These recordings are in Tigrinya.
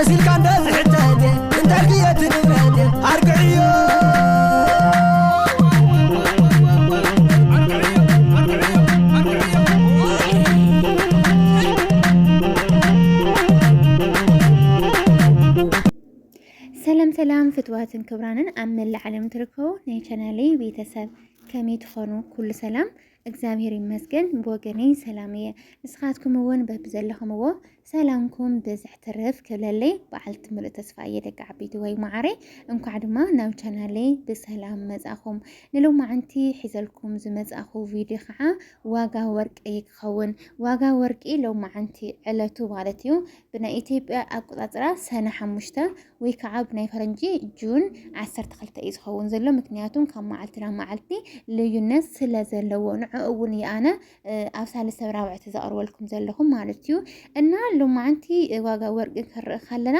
أسيل كان دزحتاتي انت القيت نباتي أرقعيو سلام فتوات كبرانن أمن العالم تركو نيشانالي بيتساب كميت خانو كل سلام እግዚአብሔር ይመስገን በወገኔ ሰላምየ ንስኻትኩም እውን በብዘለኹም እዎ ሰላምኩም በዝሕ ትርፍ ክብለለይ በዓልቲ ምሉእ ተስፋ የደቂ ዓበይቲ ወይ ማዕረ እንኳዕ ድማ ናብ ቻናለይ ብሰላም መጻኹም ንሎማዓንቲ ሒዘልኩም ዝመጻኹ ቪድዮ ከዓ ዋጋ ወርቂ ክኸውን ዋጋ ወርቂ ሎማዓንቲ ዕለቱ ማለት እዩ ብናይ ኢትዮጵያ አቆጣጽራ ሰነ 5 ወይ ከዓ ብናይ ፈረንጂ ጁን 12 እዩ ዝኸውን ዘሎ ምክንያቱም ካብ መዓልቲ ናብ መዓልቲ ልዩነት ስለ ዘለዎ እውን ያነ አብሳለ ሰብራውዕት ዘቀርበልኩም ዘለኹም ማለት እዩ እና ሎማዓንቲ ዋጋ ወርቂ ክርኢ ካለና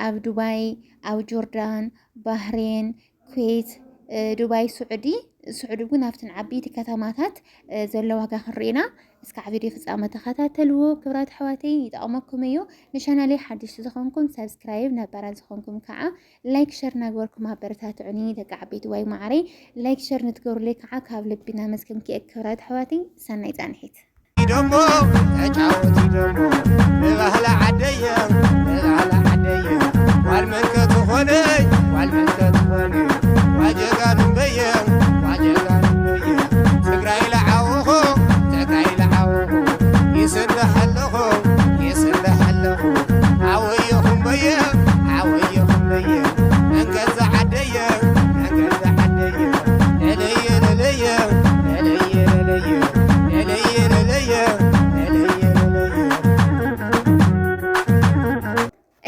አብ ዱባይ አብ ጆርዳን ባህሬን ኩዌት ዱባይ ስዑዲ ግን አፍተን ዓበይቲ ከተማታት ዘሎ ዋጋ ክርኢና እስካዕ ቪድዮ ፍጻመ ተኸታተልዎ ክብራት ሕዋተይ ይጠቕመኩም እዩ ንቻናለይ ሓድሽ ዝኾንኩም ሰብስክራይብ ነባራ ዝኾንኩም ከዓ ላይክ ሸር ናግበርኩም አበረታትዑኒ ደቂ ዓበይቲ ወይ ማዕረይ ላይክ ሸር ንትገብሩለይ ከዓ ካብ ልቢና መስገን ክብራት ሕዋተይ ሰናይ ጻንሒት ደሞ ተጫወቲ ደሞ በባህላ ዓደየ ዋልመንከቱ ሆነ ዋልመንከቱ ሆነ ዋጀጋኑ በየ ትግራይ ለዓውኹ يسلحلخو عويهم بيه انقذ عديه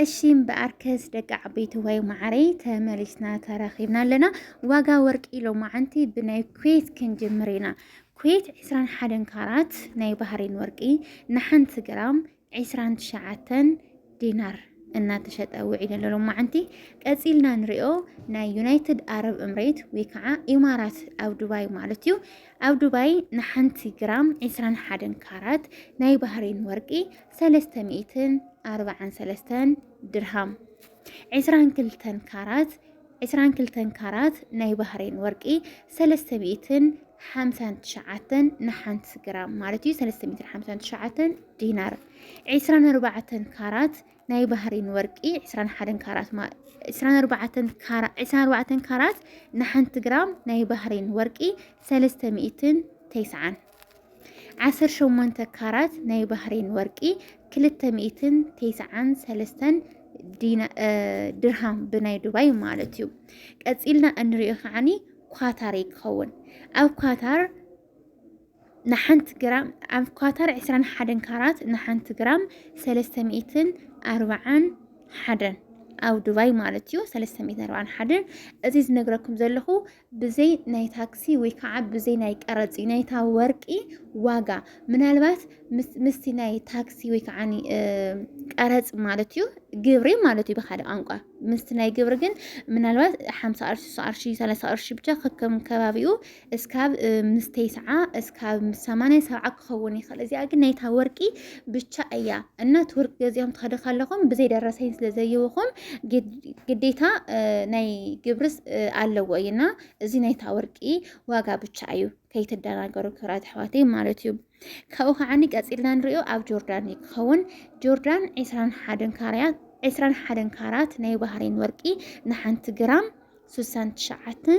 እሺም በአርከስ ደቂ ዓበይቲ ወይ ማዕረይ ተመሊስና ተራኺብና ለና ዋጋ ወርቂ ሎማዓንቲ ብናይ ኩዌት ክንጅምሪና ኩዌት 21 ካራት ናይ ባህሬን ወርቂ ንሓንቲ ግራም 29 ዲናር እናተሸጠ ውዒለ ሎማዓንቲ ቀፂልና ንሪኦ ናይ ዩናይትድ አረብ ኤምሬት ወይ ከዓ ኢማራት ኣብ ዱባይ ማለት እዩ ኣብ ዱባይ ንሓንቲ ግራም 21 ካራት ናይ ባህሬን ወርቂ 343 ድርሃም 22 ካራት ናይ ባህሬን ወርቂ 359 ንሓንቲ ግራም ማለት እዩ 359 ዲናር 24 ካራት ናይ ባህሬን ወርቂ 24 ካራት ንሓንቲ ግራም ናይ ባህሬን ወርቂ 390 18 ካራት ናይ ባህሬን ወርቂ 293 ድርሃም ብናይ ዱባይ ማለት እዩ ቀፂልና እንሪኦ ከዓኒ ኳታር ይኸውን ኣብ ኳታር ንሓንቲ ግራም ኣብ ኳታር 21 ካራት ንሓንቲ ግራም 341 ኣብ ዱባይ ማለት እዩ 341 እዚ ዝነግረኩም ዘለኹ ብዘይ ናይ ታክሲ ወይ ከዓ ብዘይ ናይ ቀረፂ ናይታ ወርቂ ዋጋ ምናልባት ምስቲ ናይ ታክሲ ወይ ከዓ ቀረጽ ማለት እዩ ግብሪ ማለት እዩ በኻደ ቋንቋ ምስቲ ናይ ግብሪ ግን ምናልባት 50 ቅርሺ 60 ቅርሺ 30 ቅርሺ ብቻ ከከም ከባቢኡ እስካብ ምስተይ ሰዓ እስካብ 80 70 ክኸውን ይኽእል እዚኣ ግን ናይታ ወርቂ ብቻ እያ እናት ወርቂ ገዚኦም ትኸደ ካለኹም ብዘይ ደረሰኝ ስለዘይውኹም ግዴታ ናይ ግብርስ ኣለዎ እዩና እዚ ናይታ ወርቂ ዋጋ ብቻ እዩ ከይተደናገሩ ክብራት ሕዋተይ ማለት እዩ ካብኡ ከዓኒ ቀፂልና ንሪኦ ኣብ ጆርዳን ይኸውን ጆርዳን 21 ካራት ናይ ባህሬን ወርቂ ንሓንቲ ግራም 69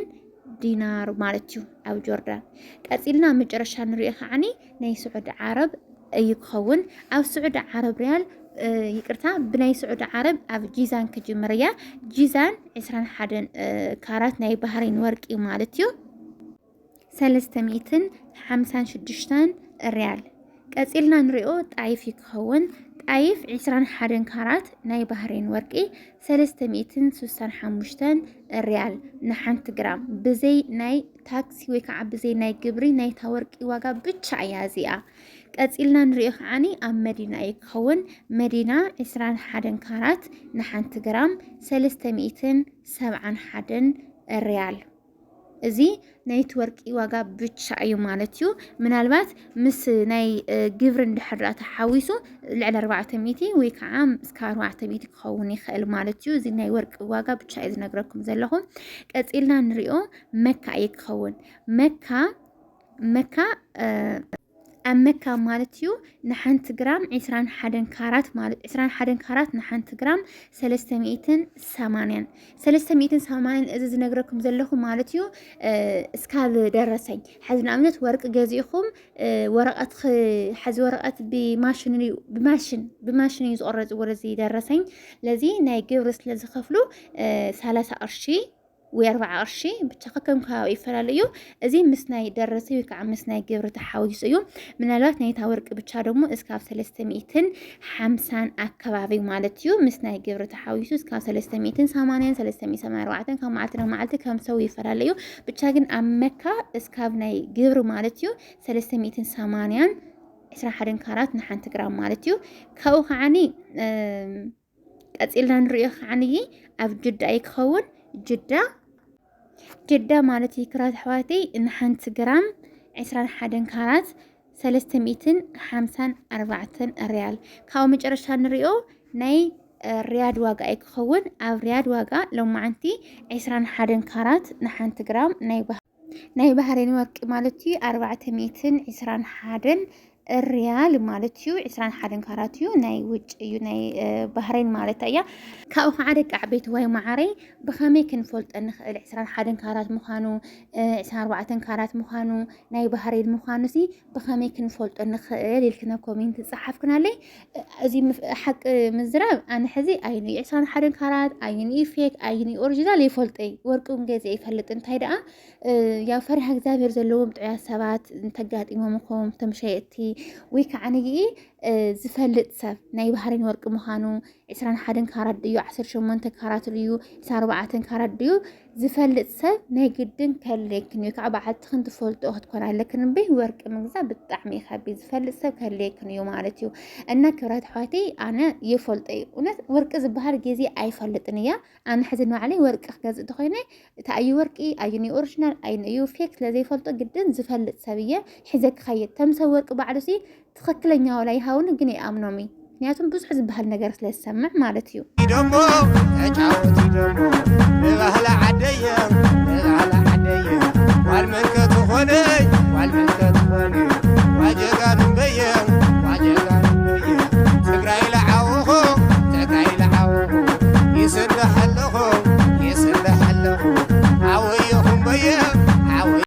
ዲናር ማለት እዩ ኣብ ጆርዳን ቀፂልና መጨረሻ ንሪኦ ከዓኒ ናይ ስዑድ ዓረብ ይኸውን ኣብ ስዑድ ዓረብ ሪያል ይቅርታ ብናይ ስዑድ ዓረብ ኣብ ጂዛን ክጅምር እያ ጂዛን 21 ካራት ናይ ባህሬን ወርቂ ማለት እዩ 356 ሪያል ቀፂልና ንሪኦ ጣይፍ ይኸውን ጣይፍ 21 ካራት ናይ ባህሬን ወርቂ 365 ሪያል ንሓንቲ ግራም ብዘይ ናይ ታክሲ ወይ ከዓ ብዘይ ናይ ግብሪ ናይታ ወርቂ ዋጋ ብቻ እያ እዚኣ ቀፂልና ንሪኦ ከዓኒ ኣብ መዲና ይኸውን መዲና 21 ካራት ንሓንቲ ግራም 371 ሪያል እዚህ ናይት ወርቂ ዋጋ ብቻ እዩ ማለት እዩ ምናልባት ምስ ናይ ግብር እንድሕር ተሓዊሱ ልዕሊ 400 ወይ ከዓ እስከ 400 ክኸውን ይኽእል ማለት እዩ እዚ ናይ ወርቂ ዋጋ ብቻ እዩ ዝነግረኩም ዘለኹ ቀፂልና ንሪኦ መካ ይክኸውን መካ ኣብ መካ ማለት እዩ ንሓንቲ ግራም 21 ካራት ማለት 21 ካራት ንሓንቲ ግራም 380 እዚ ዝነግረኩም ዘለኹ ማለት እዩ እስካብ ደረሰኝ ሕዚ ንኣብነት ወርቂ ገዚእኹም ወረቐት ሕዚ ወረቐት ብማሽን እዩ ዝቆረፅ ወደዚ ደረሰኝ ለዚ ናይ ግብሪ ስለ ዝኸፍሉ 30 ቅርሺ و4 قرش بتشككم كاو يفعلوا إذا مسناي درسي وكع مسناي جبر تحاويسيو من الوقت نيتا ورق بتشارمو إسكاف 350 أكبابي مالتيو مسناي جبر تحاويسو إسكاف 380 384 كم معلتي كم سوي يفعلوا بتشاكن أمكا إسكاف ناي جبر مالتيو 380 21 كارات نحنت جرام مالتيو كاو عني أتقلنا نريخ عني أف جدة يكون جدة مالتي كرات حواتي إن حنت جرام 21 كارات 354 ريال كاو مجرشان ريو ناي رياد واقع يكون أو رياد واقع لو ما عندي 21 كارات نحنت جرام ناي بحرين ورق مالتي 421 الريال مالتيو 21 كاراتيو ناي وجيو ناي بحرين مالتايا كاو عادك عبيت واي معري بخامي كنفولت ان 21 كارات مخانو 24 كارات مخانو ناي بحرين مخانوسي بخامي كنفولت ان خيل الكنا كومنت صحفكنا لي ازي حق مزراب انا حزي ايني 21 كارات ايني فيك ايني اوريجينال يفولتي ورقون غزي يفلط انتي دا يا فرح እግዚአብሔር ዘለዎም ጥያ ሰባት እንተጋጢሞምኩም ተምሸየቲ ወይ ከዓነይ ዝፈልጥ ሰብ ናይ ባህሬን ወርቂ ምዃኑ 21 ካራት ድዩ 18 ካራት ድዩ 24 ካራት ድዩ ዝፈልጥ ሰብ ናይ ግድን ከለክን ወይ ከዓ በዓልትክን ትፈልጦ ክትኮን ኣለክን በይ ወርቂ ምግዛእ ብጣዕሚ ይከቢ ዝፈልጥ ሰብ ከለክን እዩ ማለት እዩ እና ክብራት ሓወቲ ኣነ ይፈልጦ እውነት ወርቂ ዝበሃል ግዜ ኣይፈልጥን እያ ኣነ ሕዚ ንባዕለይ ወርቂ ክገዝእ ተኮይነ ታዩ ወርቂ ኣይኒ ኦሪጂናል ኣይኒ ፌክ ስለዘይፈልጦ ግድን ዝፈልጥ ሰብ እየ ሒዘ ክኸይድ ተምሰብ ወርቂ ባዕሉሲ ትክክለኛ ወላ ይሃውን ግን ይኣምኖሚ ምክንያቱም ብዙሕ ዝበሃል ነገር ስለዝሰምዕ ማለት እዩ ደሞ ተጫወቲ ደሞ ባህላ ዓደየ ዋልመንከት ሆነ ዋልመንከት ሆነ ዋጀጋን በየ ትግራይ ለዓውኹ ይስልሐለኹ አወዮ